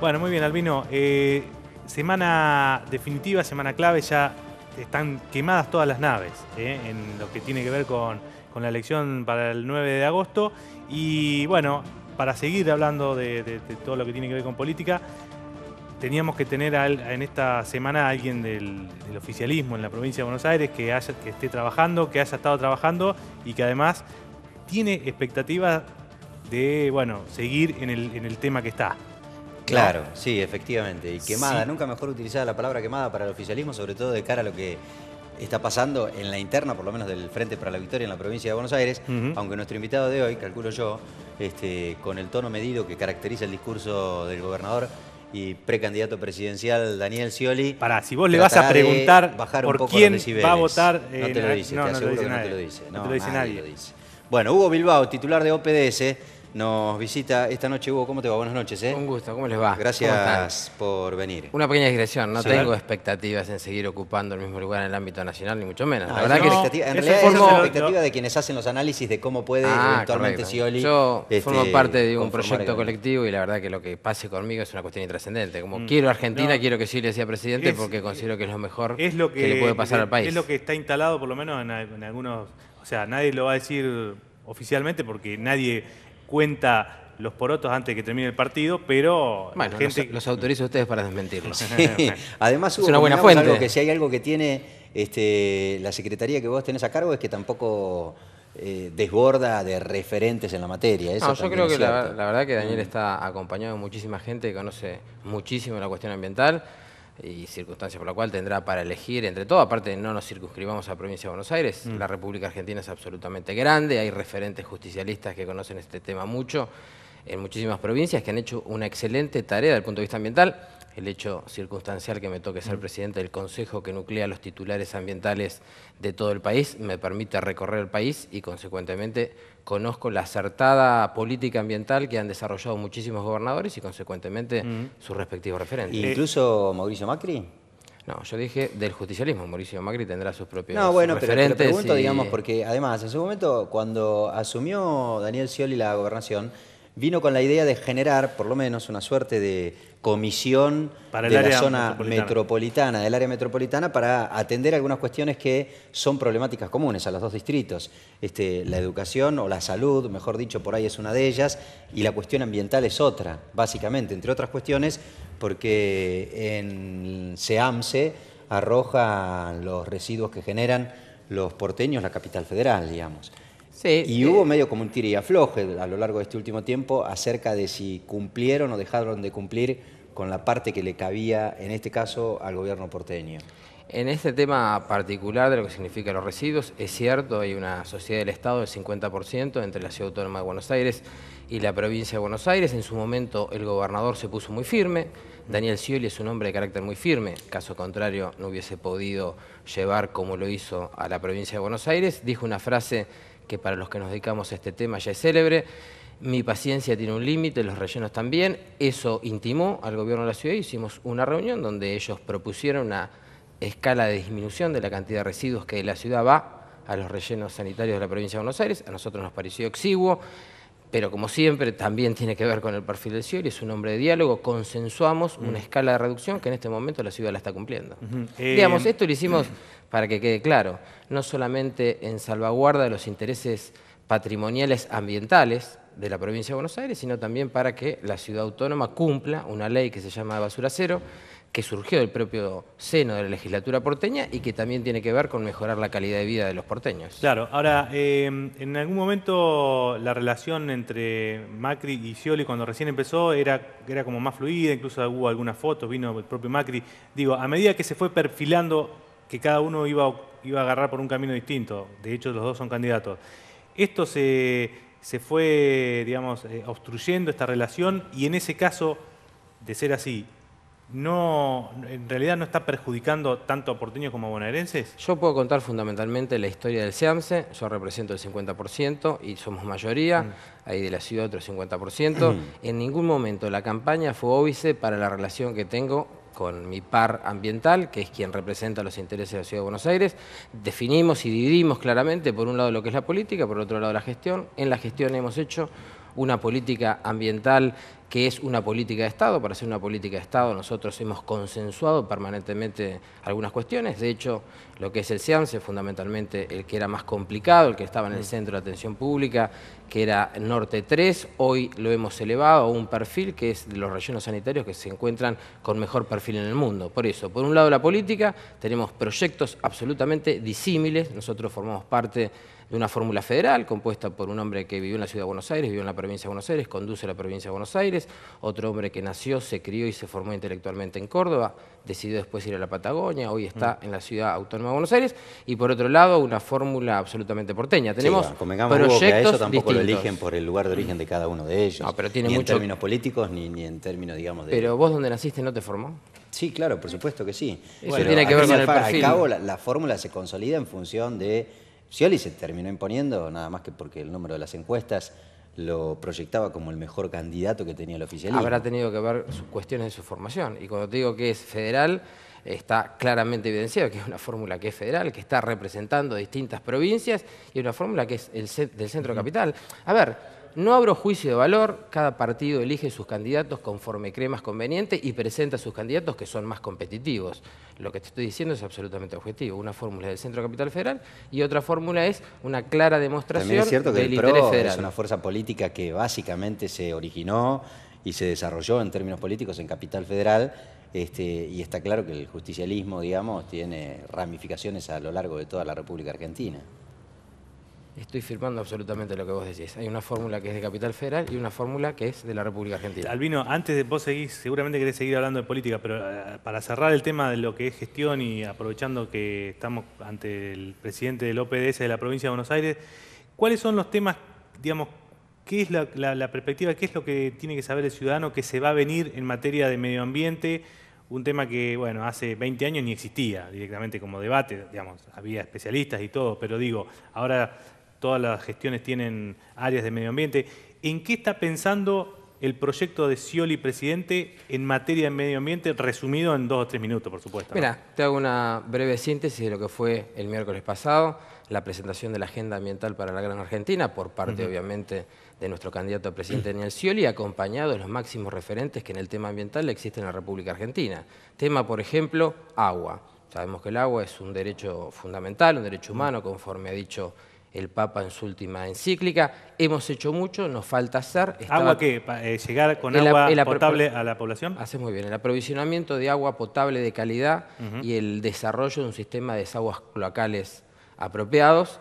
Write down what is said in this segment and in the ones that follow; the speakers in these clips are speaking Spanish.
Bueno, muy bien, Albino. Semana definitiva, semana clave, ya están quemadas todas las naves en lo que tiene que ver con la elección para el 9 de agosto. Y bueno, para seguir hablando de todo lo que tiene que ver con política, teníamos que tener en esta semana a alguien del oficialismo en la provincia de Buenos Aires que esté trabajando, que haya estado trabajando y que además tiene expectativas de, bueno, seguir en el tema que está. Claro, sí, efectivamente. Y quemada, Sí. nunca mejor utilizada la palabra quemada para el oficialismo, sobre todo de cara a lo que está pasando en la interna, por lo menos del Frente para la Victoria en la provincia de Buenos Aires, aunque nuestro invitado de hoy, calculo yo, con el tono medido que caracteriza el discurso del gobernador y precandidato presidencial Daniel Scioli. Pará, si vos le vas a preguntar bajar por un poco quién los decibeles. va a votar... no te lo dice, no, te no aseguro lo dice que no nadie. te lo dice. No te lo dice nadie. Lo dice. Bueno, Hugo Bilbao, titular de OPDS, nos visita esta noche. Hugo, ¿cómo te va? Buenas noches. Un gusto, ¿cómo les va? Gracias por venir. Una pequeña digresión, no Sí. tengo expectativas en seguir ocupando el mismo lugar en el ámbito nacional, ni mucho menos. No, La verdad que en eso realidad forma- es la expectativa de quienes hacen los análisis de cómo puede eventualmente correcto. Scioli Yo formo parte de un conformar proyecto el- colectivo y la verdad que lo que pase conmigo es una cuestión intrascendente. Como quiero Argentina, No. quiero que Scioli sea presidente Es- porque considero que es lo mejor Es lo que le puede pasar al país. Es lo que está instalado, por lo menos en algunos... O sea, nadie lo va a decir oficialmente porque nadie cuenta los porotos antes de que termine el partido, pero Bueno, la gente... los autorizo a ustedes para desmentirlos. Sí. Además, Hugo, Es una buena convengamos fuente. algo que si hay algo que tiene la secretaría que vos tenés a cargo es que tampoco desborda de referentes en la materia. Eso No, yo también creo es que la cierto. verdad que Daniel está acompañado de muchísima gente que conoce muchísimo la cuestión ambiental y circunstancias por la cual tendrá para elegir entre todo. Aparte, no nos circunscribamos a la provincia de Buenos Aires. La República Argentina es absolutamente grande, hay referentes justicialistas que conocen este tema mucho en muchísimas provincias que han hecho una excelente tarea desde el punto de vista ambiental. El hecho circunstancial que me toque ser presidente del consejo que nuclea los titulares ambientales de todo el país me permite recorrer el país y consecuentemente conozco la acertada política ambiental que han desarrollado muchísimos gobernadores y consecuentemente sus respectivos referentes. ¿Incluso Mauricio Macri? No, yo dije del justicialismo. Mauricio Macri tendrá sus propios No, bueno, pero te lo referentes. pregunto, digamos, porque además, en su momento, cuando asumió Daniel Scioli la gobernación, vino con la idea de generar, por lo menos, una suerte de comisión Para el de la área zona metropolitana, del área metropolitana, para atender algunas cuestiones que son problemáticas comunes a los dos distritos. La educación o la salud, mejor dicho, por ahí es una de ellas, y la cuestión ambiental es otra, básicamente, entre otras cuestiones, porque en SEAMSE arrojan los residuos que generan los porteños, la capital federal, digamos. Sí, Y hubo medio como un tira y afloje a lo largo de este último tiempo acerca de si cumplieron o dejaron de cumplir con la parte que le cabía, en este caso, al gobierno porteño. En este tema particular de lo que significan los residuos, es cierto, hay una sociedad del Estado del 50% entre la Ciudad Autónoma de Buenos Aires y la provincia de Buenos Aires. En su momento el gobernador se puso muy firme. Daniel Scioli es un hombre de carácter muy firme, caso contrario no hubiese podido llevar como lo hizo a la provincia de Buenos Aires. Dijo una frase que para los que nos dedicamos a este tema ya es célebre: mi paciencia tiene un límite, los rellenos también. Eso intimó al gobierno de la ciudad y hicimos una reunión donde ellos propusieron una escala de disminución de la cantidad de residuos que de la ciudad va a los rellenos sanitarios de la provincia de Buenos Aires. A nosotros nos pareció exiguo, pero como siempre también tiene que ver con el perfil del Scioli, es un hombre de diálogo. Consensuamos una escala de reducción que en este momento la ciudad la está cumpliendo. Digamos, esto lo hicimos para que quede claro, no solamente en salvaguarda de los intereses patrimoniales ambientales de la provincia de Buenos Aires, sino también para que la ciudad autónoma cumpla una ley que se llama Basura Cero, que surgió del propio seno de la legislatura porteña y que también tiene que ver con mejorar la calidad de vida de los porteños. Claro, ahora, en algún momento la relación entre Macri y Scioli cuando recién empezó era como más fluida, incluso hubo algunas fotos, vino el propio Macri. Digo, a medida que se fue perfilando que cada uno iba a agarrar por un camino distinto, de hecho los dos son candidatos, esto se fue, digamos, obstruyendo esta relación y en ese caso, de ser así, en realidad no está perjudicando tanto a porteños como a bonaerenses. Yo puedo contar fundamentalmente la historia del SEAMSE. Yo represento el 50% y somos mayoría, ahí de la ciudad otro 50%. En ningún momento la campaña fue óbice para la relación que tengo con mi par ambiental, que es quien representa los intereses de la Ciudad de Buenos Aires. Definimos y dividimos claramente, por un lado, lo que es la política, por otro lado, la gestión. En la gestión hemos hecho una política ambiental que es una política de Estado. Para ser una política de Estado nosotros hemos consensuado permanentemente algunas cuestiones. De hecho, lo que es el SEAMSE, fundamentalmente el que era más complicado, el que estaba en el centro de atención pública, que era Norte 3, hoy lo hemos elevado a un perfil que es de los rellenos sanitarios que se encuentran con mejor perfil en el mundo. Por eso, por un lado la política, tenemos proyectos absolutamente disímiles. Nosotros formamos parte de una fórmula federal compuesta por un hombre que vivió en la ciudad de Buenos Aires, vivió en la provincia de Buenos Aires, conduce la provincia de Buenos Aires, otro hombre que nació, se crió y se formó intelectualmente en Córdoba, decidió después ir a la Patagonia, hoy está en la ciudad autónoma de Buenos Aires, y por otro lado una fórmula absolutamente porteña. Tenemos proyectos que a eso tampoco distintos. lo eligen por el lugar de origen de cada uno de ellos, No, pero tiene ni mucho... en términos políticos ni en términos, digamos, de... Pero vos donde naciste no te formó. Sí, claro, por supuesto que sí. Eso Pero tiene que ver con el perfil. Al cabo, la fórmula se consolida en función de... Scioli se terminó imponiendo, nada más que porque el número de las encuestas lo proyectaba como el mejor candidato que tenía el oficialismo. Habrá tenido que ver sus cuestiones de su formación. Y cuando te digo que es federal, está claramente evidenciado que es una fórmula que es federal, que está representando distintas provincias, y una fórmula que es del centro capital. A ver, no abro juicio de valor, cada partido elige sus candidatos conforme cree más conveniente y presenta sus candidatos que son más competitivos. Lo que te estoy diciendo es absolutamente objetivo. Una fórmula es del Centro Capital Federal y otra fórmula es una clara demostración del interés federal. También es cierto que el PRO es una fuerza política que básicamente se originó y se desarrolló en términos políticos en Capital Federal, y está claro que el justicialismo, digamos, tiene ramificaciones a lo largo de toda la República Argentina. Estoy firmando absolutamente lo que vos decís. Hay una fórmula que es de Capital Federal y una fórmula que es de la República Argentina. Albino, antes de vos seguís, seguramente querés seguir hablando de política, pero para cerrar el tema de lo que es gestión y aprovechando que estamos ante el presidente del OPDS de la provincia de Buenos Aires, ¿cuáles son los temas, digamos, qué es la perspectiva, qué es lo que tiene que saber el ciudadano que se va a venir en materia de medio ambiente? Un tema que, bueno, hace 20 años ni existía directamente como debate, digamos, había especialistas y todo, pero digo, ahora todas las gestiones tienen áreas de medio ambiente. ¿En qué está pensando el proyecto de Scioli presidente en materia de medio ambiente, resumido en 2 o 3 minutos, por supuesto? Mira, te hago una breve síntesis de lo que fue el miércoles pasado, la presentación de la Agenda Ambiental para la Gran Argentina, por parte, obviamente, de nuestro candidato a presidente Daniel Scioli, acompañado de los máximos referentes que en el tema ambiental existen en la República Argentina. Tema, por ejemplo, agua. Sabemos que el agua es un derecho fundamental, un derecho humano, conforme ha dicho el Papa en su última encíclica. Hemos hecho mucho, nos falta hacer. ¿Agua qué? ¿Llegar con agua potable a la población? Haces muy bien. El aprovisionamiento de agua potable de calidad y el desarrollo de un sistema de desaguas cloacales apropiados.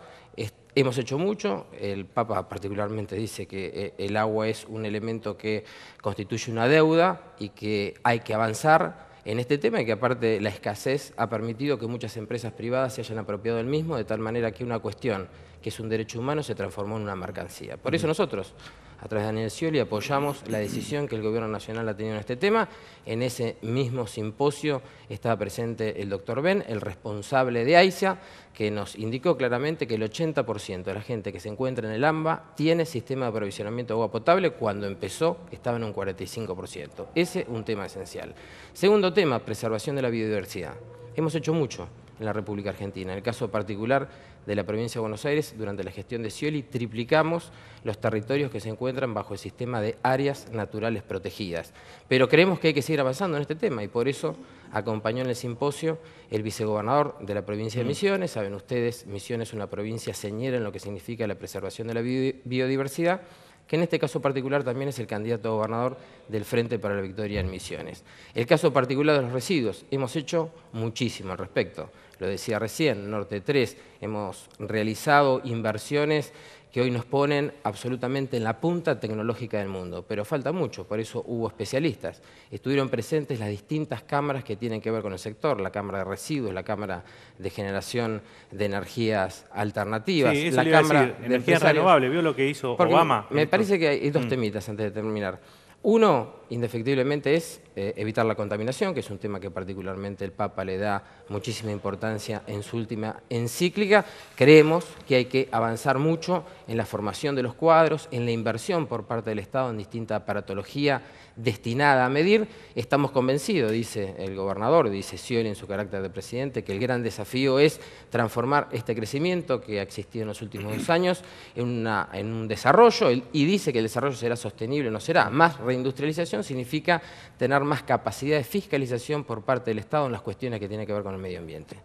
Hemos hecho mucho. El Papa particularmente dice que el agua es un elemento que constituye una deuda y que hay que avanzar en este tema, y que aparte la escasez ha permitido que muchas empresas privadas se hayan apropiado del mismo, de tal manera que una cuestión que es un derecho humano se transformó en una mercancía. Por eso nosotros, a través de Daniel Scioli, apoyamos la decisión que el Gobierno Nacional ha tenido en este tema. En ese mismo simposio estaba presente el doctor Ben, el responsable de AISA, que nos indicó claramente que el 80% de la gente que se encuentra en el AMBA tiene sistema de aprovisionamiento de agua potable. Cuando empezó estaba en un 45%. Ese es un tema esencial. Segundo tema, preservación de la biodiversidad. Hemos hecho mucho en la República Argentina. En el caso particular de la provincia de Buenos Aires, durante la gestión de Scioli, triplicamos los territorios que se encuentran bajo el sistema de áreas naturales protegidas. Pero creemos que hay que seguir avanzando en este tema, y por eso acompañó en el simposio el vicegobernador de la provincia de Misiones. Saben ustedes, Misiones es una provincia señera en lo que significa la preservación de la biodiversidad, que en este caso particular también es el candidato a gobernador del Frente para la Victoria en Misiones. El caso particular de los residuos, hemos hecho muchísimo al respecto. Lo decía recién, Norte 3, hemos realizado inversiones que hoy nos ponen absolutamente en la punta tecnológica del mundo, pero falta mucho, por eso hubo especialistas. Estuvieron presentes las distintas cámaras que tienen que ver con el sector, la Cámara de Residuos, la Cámara de Generación de Energías Alternativas, sí, la Cámara de Energías Renovables. ¿Vio lo que hizo Obama? Me parece que hay 2 temitas antes de terminar. Uno, indefectiblemente, es evitar la contaminación, que es un tema que particularmente el Papa le da muchísima importancia en su última encíclica. Creemos que hay que avanzar mucho en la formación de los cuadros, en la inversión por parte del Estado en distinta aparatología destinada a medir. Estamos convencidos, dice el gobernador, dice Scioli en su carácter de presidente, que el gran desafío es transformar este crecimiento que ha existido en los últimos 2 años en un desarrollo, y dice que el desarrollo será sostenible, no será. Más reindustrialización significa tener más capacidad de fiscalización por parte del Estado en las cuestiones que tienen que ver con el medio ambiente.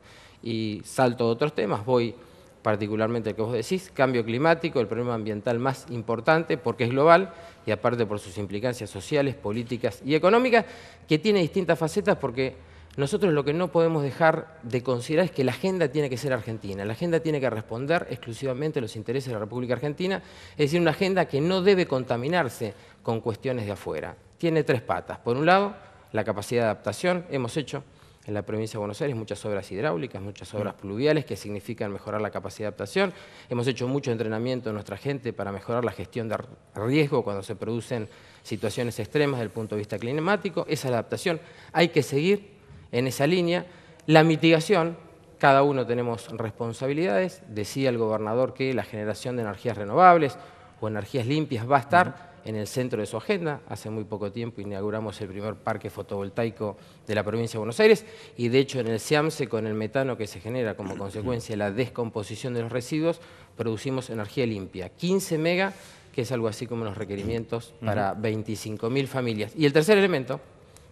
Y salto a otros temas, voy particularmente al que vos decís, cambio climático, el problema ambiental más importante porque es global y aparte por sus implicancias sociales, políticas y económicas, que tiene distintas facetas, porque nosotros lo que no podemos dejar de considerar es que la agenda tiene que ser argentina, la agenda tiene que responder exclusivamente a los intereses de la República Argentina, es decir, una agenda que no debe contaminarse con cuestiones de afuera. Tiene 3 patas. Por un lado, la capacidad de adaptación. Hemos hecho en la provincia de Buenos Aires muchas obras hidráulicas, muchas obras pluviales que significan mejorar la capacidad de adaptación. Hemos hecho mucho entrenamiento de nuestra gente para mejorar la gestión de riesgo cuando se producen situaciones extremas desde el punto de vista climático. Esa es la adaptación. Hay que seguir en esa línea. La mitigación, cada uno tenemos responsabilidades. Decía el gobernador que la generación de energías renovables o energías limpias va a estar en el centro de su agenda. Hace muy poco tiempo inauguramos el primer parque fotovoltaico de la provincia de Buenos Aires y de hecho en el SIAMSE, con el metano que se genera como consecuencia de la descomposición de los residuos, producimos energía limpia, 15 mega, que es algo así como los requerimientos para 25.000 familias. Y el tercer elemento,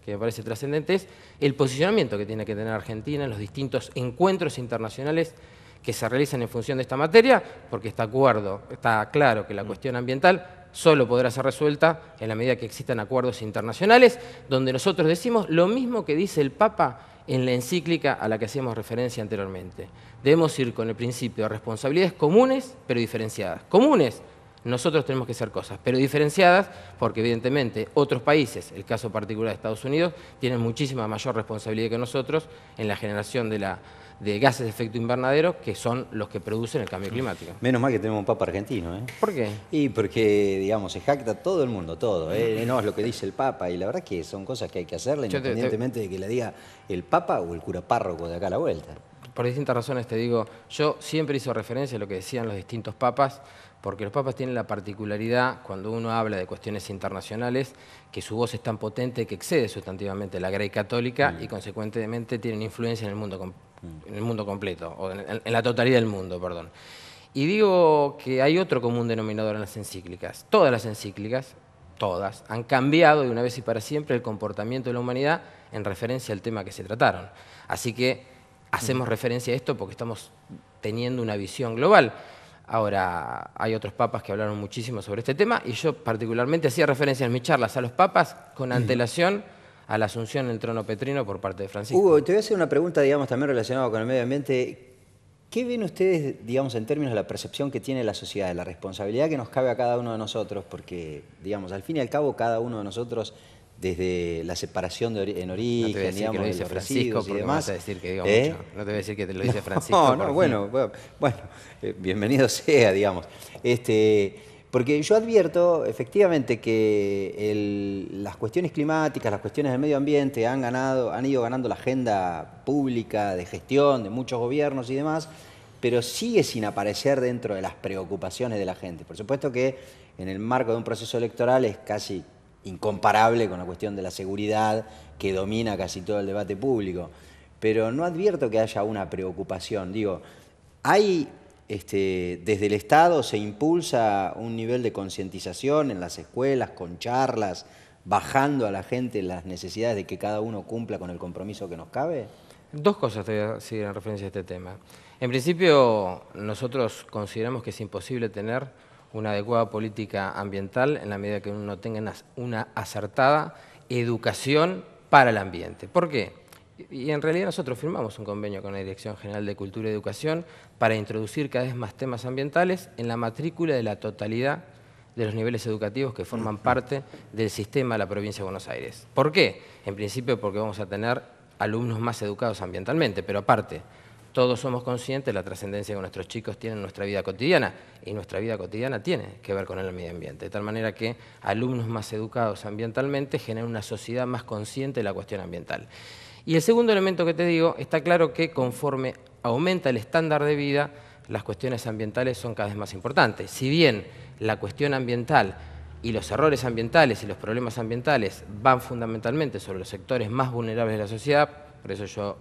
que me parece trascendente, es el posicionamiento que tiene que tener Argentina en los distintos encuentros internacionales que se realizan en función de esta materia, porque está claro que la cuestión ambiental solo podrá ser resuelta en la medida que existan acuerdos internacionales, donde nosotros decimos lo mismo que dice el Papa en la encíclica a la que hacíamos referencia anteriormente. Debemos ir con el principio de responsabilidades comunes, pero diferenciadas. Comunes, nosotros tenemos que hacer cosas, pero diferenciadas, porque evidentemente otros países, el caso particular de Estados Unidos, tienen muchísima mayor responsabilidad que nosotros en la generación de gases de efecto invernadero, que son los que producen el cambio climático. Menos mal que tenemos un papa argentino, ¿eh? ¿Por qué? Y porque, digamos, se jacta todo el mundo, todo, ¿eh? No es lo que dice el papa, y la verdad que son cosas que hay que hacerle, independientemente de que le diga el papa o el cura párroco de acá a la vuelta. Por distintas razones te digo, yo siempre hice referencia a lo que decían los distintos papas, porque los papas tienen la particularidad, cuando uno habla de cuestiones internacionales, que su voz es tan potente que excede sustantivamente la Grey católica y consecuentemente tienen influencia en el mundo completo, o en la totalidad del mundo, perdón. Y digo que hay otro común denominador en las encíclicas. Todas las encíclicas, todas, han cambiado de una vez y para siempre el comportamiento de la humanidad en referencia al tema que se trataron. Así que hacemos referencia a esto porque estamos teniendo una visión global. Ahora, hay otros papas que hablaron muchísimo sobre este tema y yo particularmente hacía referencia en mis charlas a los papas con antelación a la asunción en el trono petrino por parte de Francisco. Hugo, te voy a hacer una pregunta, digamos, también relacionada con el medio ambiente. ¿Qué ven ustedes, digamos, en términos de la percepción que tiene la sociedad, de la responsabilidad que nos cabe a cada uno de nosotros? Porque, digamos, al fin y al cabo, cada uno de nosotros, desde la separación en origen, digamos, de los residuos y demás. No te voy a decir que digo mucho. No te voy a decir que te lo dice No, Francisco. bueno, bienvenido sea, digamos. Porque yo advierto, efectivamente, que las cuestiones climáticas, las cuestiones del medio ambiente han ido ganando la agenda pública de gestión de muchos gobiernos y demás, pero sigue sin aparecer dentro de las preocupaciones de la gente. Por supuesto que en el marco de un proceso electoral es casi incomparable con la cuestión de la seguridad que domina casi todo el debate público, pero no advierto que haya una preocupación. Digo, desde el Estado se impulsa un nivel de concientización en las escuelas, con charlas, bajando a la gente las necesidades de que cada uno cumpla con el compromiso que nos cabe. Dos cosas te voy a decir en referencia a este tema. En principio, nosotros consideramos que es imposible tener una adecuada política ambiental en la medida que uno tenga una acertada educación para el ambiente. ¿Por qué? Y en realidad nosotros firmamos un convenio con la Dirección General de Cultura y Educación para introducir cada vez más temas ambientales en la matrícula de la totalidad de los niveles educativos que forman parte del sistema de la provincia de Buenos Aires. ¿Por qué? En principio porque vamos a tener alumnos más educados ambientalmente, pero aparte, todos somos conscientes de la trascendencia que nuestros chicos tienen en nuestra vida cotidiana, y nuestra vida cotidiana tiene que ver con el medio ambiente, de tal manera que alumnos más educados ambientalmente generan una sociedad más consciente de la cuestión ambiental. Y el segundo elemento que te digo, está claro que conforme aumenta el estándar de vida, las cuestiones ambientales son cada vez más importantes. Si bien la cuestión ambiental y los errores ambientales y los problemas ambientales van fundamentalmente sobre los sectores más vulnerables de la sociedad, por eso yo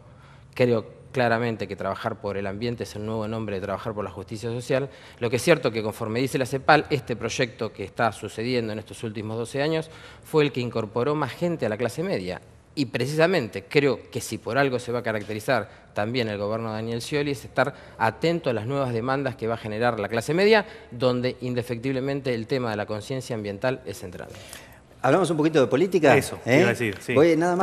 creo claramente que trabajar por el ambiente es el nuevo nombre de trabajar por la justicia social. Lo que es cierto que conforme dice la CEPAL, este proyecto que está sucediendo en estos últimos 12 años fue el que incorporó más gente a la clase media. Y precisamente creo que si por algo se va a caracterizar también el gobierno de Daniel Scioli es estar atento a las nuevas demandas que va a generar la clase media, donde indefectiblemente el tema de la conciencia ambiental es central. ¿Hablamos un poquito de política? Eso, iba a decir, sí. Voy nada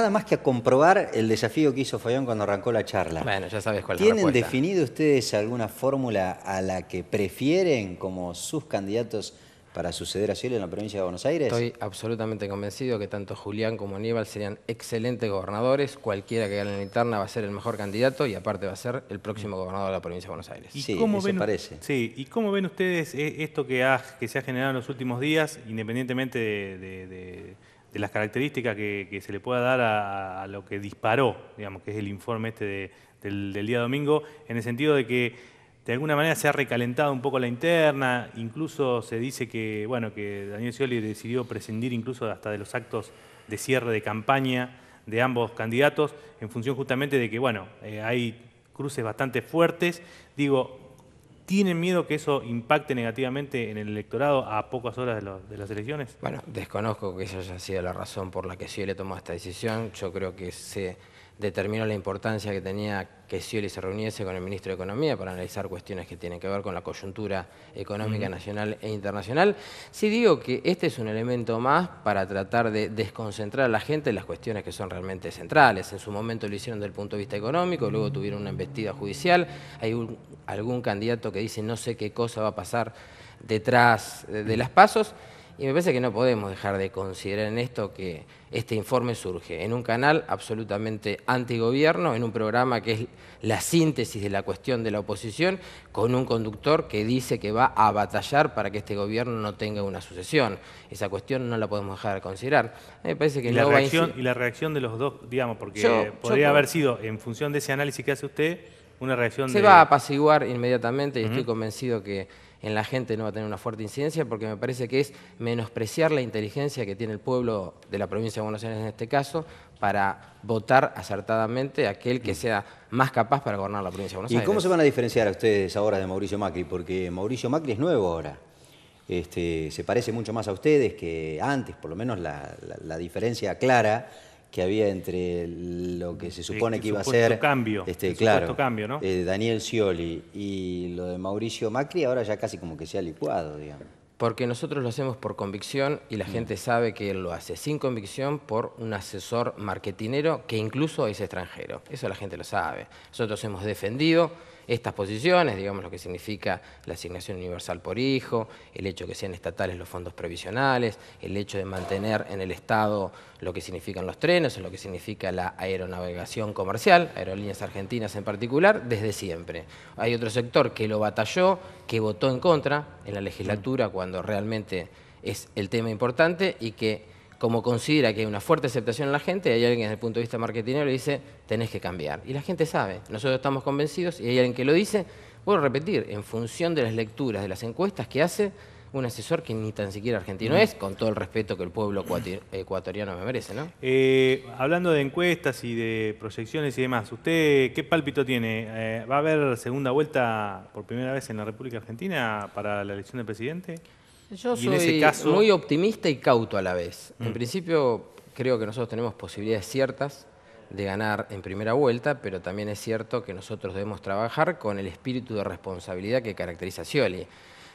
más que a comprobar el desafío que hizo Fabián cuando arrancó la charla. Bueno, ya sabes cuál es la ¿Tienen respuesta. definido ustedes alguna fórmula a la que prefieren como sus candidatos para suceder a Scioli en la provincia de Buenos Aires? Estoy absolutamente convencido que tanto Julián como Aníbal serían excelentes gobernadores. Cualquiera que gane la interna va a ser el mejor candidato y aparte va a ser el próximo gobernador de la provincia de Buenos Aires. Sí, cómo eso parece. Sí, ¿y cómo ven ustedes esto que se ha generado en los últimos días, independientemente de las características que se le pueda dar a lo que disparó, digamos, que es el informe del día domingo, en el sentido de que de alguna manera se ha recalentado un poco la interna, incluso se dice que, bueno, que Daniel Scioli decidió prescindir incluso hasta de los actos de cierre de campaña de ambos candidatos, en función justamente de que, bueno, hay cruces bastante fuertes. Digo, ¿tienen miedo que eso impacte negativamente en el electorado a pocas horas de las elecciones? Bueno, desconozco que esa haya sido la razón por la que Scioli tomó esta decisión. Yo creo que se determinó la importancia que tenía que Scioli se reuniese con el ministro de Economía para analizar cuestiones que tienen que ver con la coyuntura económica nacional e internacional. Sí digo que este es un elemento más para tratar de desconcentrar a la gente en las cuestiones que son realmente centrales. En su momento lo hicieron desde el punto de vista económico, luego tuvieron una embestida judicial, hay algún candidato que dice no sé qué cosa va a pasar detrás de las pasos. Y me parece que no podemos dejar de considerar en esto que este informe surge en un canal absolutamente antigobierno, en un programa que es la síntesis de la cuestión de la oposición, con un conductor que dice que va a batallar para que este gobierno no tenga una sucesión. Esa cuestión no la podemos dejar de considerar. Me parece que y la reacción de los dos, digamos, porque podría haber sido, en función de ese análisis que hace usted, una reacción se va a apaciguar inmediatamente y estoy convencido que en la gente no va a tener una fuerte incidencia porque me parece que es menospreciar la inteligencia que tiene el pueblo de la provincia de Buenos Aires en este caso para votar acertadamente a aquel que sea más capaz para gobernar la provincia de Buenos Aires. ¿Y cómo se van a diferenciar a ustedes ahora de Mauricio Macri? Porque Mauricio Macri es nuevo ahora. Se parece mucho más a ustedes que antes, por lo menos la diferencia clara que había entre lo que se supone que iba a ser cambio, cambio, ¿no? Daniel Scioli y lo de Mauricio Macri, ahora ya casi como que se ha licuado, digamos. Porque nosotros lo hacemos por convicción y la gente sabe que él lo hace sin convicción por un asesor marketinero que incluso es extranjero. Eso la gente lo sabe. Nosotros hemos defendido estas posiciones, digamos lo que significa la asignación universal por hijo, el hecho de que sean estatales los fondos previsionales, el hecho de mantener en el Estado lo que significan los trenes, o lo que significa la aeronavegación comercial, aerolíneas argentinas en particular, desde siempre. Hay otro sector que lo batalló, que votó en contra en la legislatura cuando realmente es el tema importante y que como considera que hay una fuerte aceptación en la gente, hay alguien desde el punto de vista marketinero le dice, tenés que cambiar. Y la gente sabe, nosotros estamos convencidos y hay alguien que lo dice, vuelvo a repetir, en función de las lecturas, de las encuestas que hace un asesor que ni tan siquiera argentino es, con todo el respeto que el pueblo ecuatoriano me merece, ¿no? Hablando de encuestas y de proyecciones y demás, ¿usted qué pálpito tiene? ¿Va a haber segunda vuelta por primera vez en la República Argentina para la elección del presidente? Yo soy muy optimista y cauto a la vez. En principio, creo que nosotros tenemos posibilidades ciertas de ganar en primera vuelta, pero también es cierto que nosotros debemos trabajar con el espíritu de responsabilidad que caracteriza a Scioli.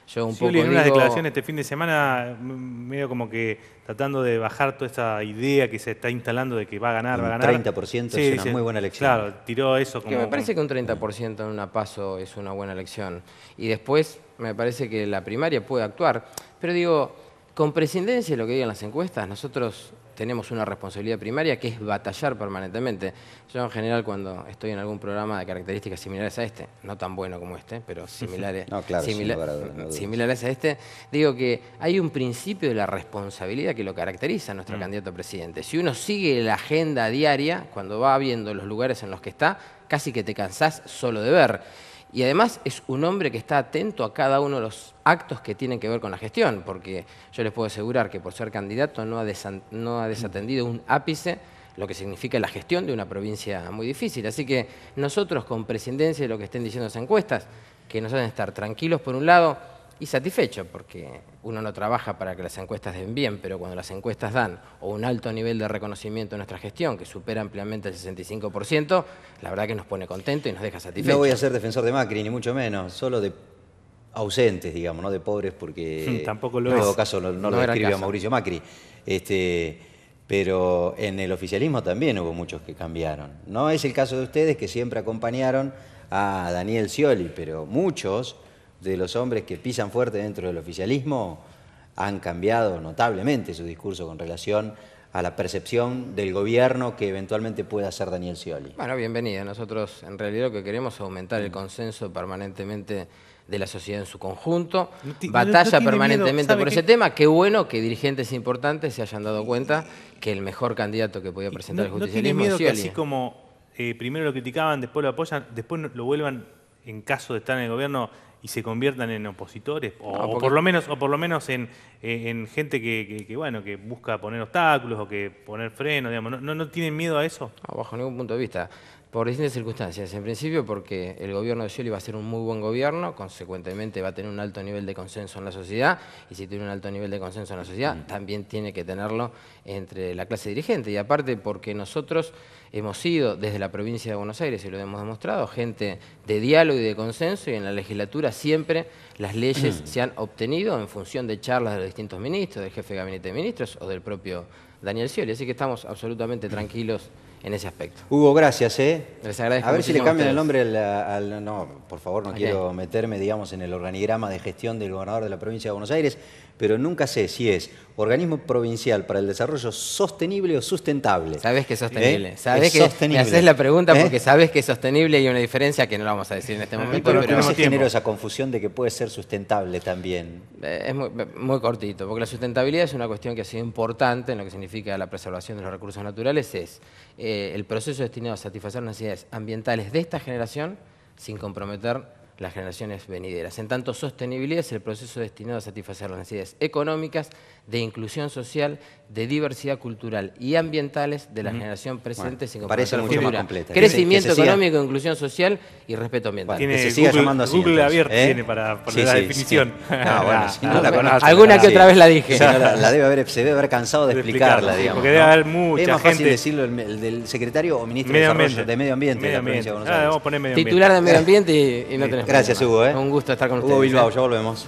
Yo un Scioli poco en unas declaraciones este fin de semana, medio como que tratando de bajar toda esta idea que se está instalando de que va a ganar, va a ganar. 30% es una muy buena elección. Claro, tiró eso como... Que me parece que un 30% en una PASO es una buena elección. Y después me parece que la primaria puede actuar. Pero digo, con prescindencia de lo que digan las encuestas, nosotros tenemos una responsabilidad primaria que es batallar permanentemente. Yo en general cuando estoy en algún programa de características similares a este, no tan bueno como este, pero similares, similares a este, digo que hay un principio de la responsabilidad que lo caracteriza a nuestro candidato a presidente. Si uno sigue la agenda diaria, cuando va viendo los lugares en los que está, casi que te cansás solo de ver. Y además es un hombre que está atento a cada uno de los actos que tienen que ver con la gestión, porque yo les puedo asegurar que por ser candidato no ha desatendido un ápice lo que significa la gestión de una provincia muy difícil. Así que nosotros, con prescindencia de lo que estén diciendo las encuestas, que nos hacen estar tranquilos por un lado y satisfechos, porque uno no trabaja para que las encuestas den bien, pero cuando las encuestas dan o un alto nivel de reconocimiento de nuestra gestión, que supera ampliamente el 65%, la verdad que nos pone contento y nos deja satisfechos. No voy a ser defensor de Macri, ni mucho menos, solo de ausentes, digamos, no de pobres, porque tampoco lo en es. todo caso no lo describe a Mauricio Macri. Pero en el oficialismo también hubo muchos que cambiaron. No es el caso de ustedes, que siempre acompañaron a Daniel Scioli, pero muchos de los hombres que pisan fuerte dentro del oficialismo han cambiado notablemente su discurso con relación a la percepción del gobierno que eventualmente pueda hacer Daniel Scioli. Bueno, bienvenida. Nosotros en realidad lo que queremos es aumentar el consenso permanentemente de la sociedad en su conjunto, batalla permanentemente por ese tema. Qué bueno que dirigentes importantes se hayan dado cuenta que el mejor candidato que podía presentar el justicialismo es Scioli. ¿No tiene miedo que así como primero lo criticaban, después lo apoyan, después lo vuelvan, en caso de estar en el gobierno, y se conviertan en opositores? O por lo menos en gente que busca poner obstáculos o que poner frenos, digamos. ¿No tienen miedo a eso? No, bajo ningún punto de vista. Por distintas circunstancias. En principio porque el gobierno de Scioli va a ser un muy buen gobierno, consecuentemente va a tener un alto nivel de consenso en la sociedad, y si tiene un alto nivel de consenso en la sociedad, también tiene que tenerlo entre la clase dirigente. Y aparte porque nosotros hemos sido, desde la provincia de Buenos Aires, y lo hemos demostrado, gente de diálogo y de consenso, y en la legislatura siempre las leyes se han obtenido en función de charlas de los distintos ministros, del jefe de gabinete de ministros o del propio Daniel Scioli. Así que estamos absolutamente tranquilos en ese aspecto. Hugo, gracias. Les agradezco. A ver si le cambian el nombre no, por favor, no quiero meterme, digamos, en el organigrama de gestión del gobernador de la provincia de Buenos Aires, pero nunca sé si es Organismo Provincial para el Desarrollo Sostenible o Sustentable. Sabés que es sostenible. Sabés que sostenible. Me haces la pregunta porque sabés que es sostenible y hay una diferencia que no la vamos a decir en este momento. Pero ¿cómo se generó esa confusión de que puede ser sustentable también? Es muy cortito, porque la sustentabilidad es una cuestión que ha sido importante en lo que significa la preservación de los recursos naturales. Es el proceso destinado a satisfacer las necesidades ambientales de esta generación sin comprometer las generaciones venideras. En tanto, sostenibilidad es el proceso destinado a satisfacer las necesidades económicas, de inclusión social, de diversidad cultural y ambientales de la generación presente sin comprometer la futura. Crecimiento económico, inclusión social y respeto ambiental. Tiene que se siga llamando así. Google abierto tiene para poner la definición. Sí. No, bueno, si no la conozco. Alguna que otra vez la dije. Se debe haber cansado de explicarla, digamos. Porque debe haber mucha gente. Es más fácil decirlo el del secretario o ministro de Medio Ambiente de la provincia de Buenos Aires. Titular de Medio Ambiente y no tenés Gracias, problema. Hugo. Un gusto estar con ustedes. Hugo Bilbao, ya volvemos.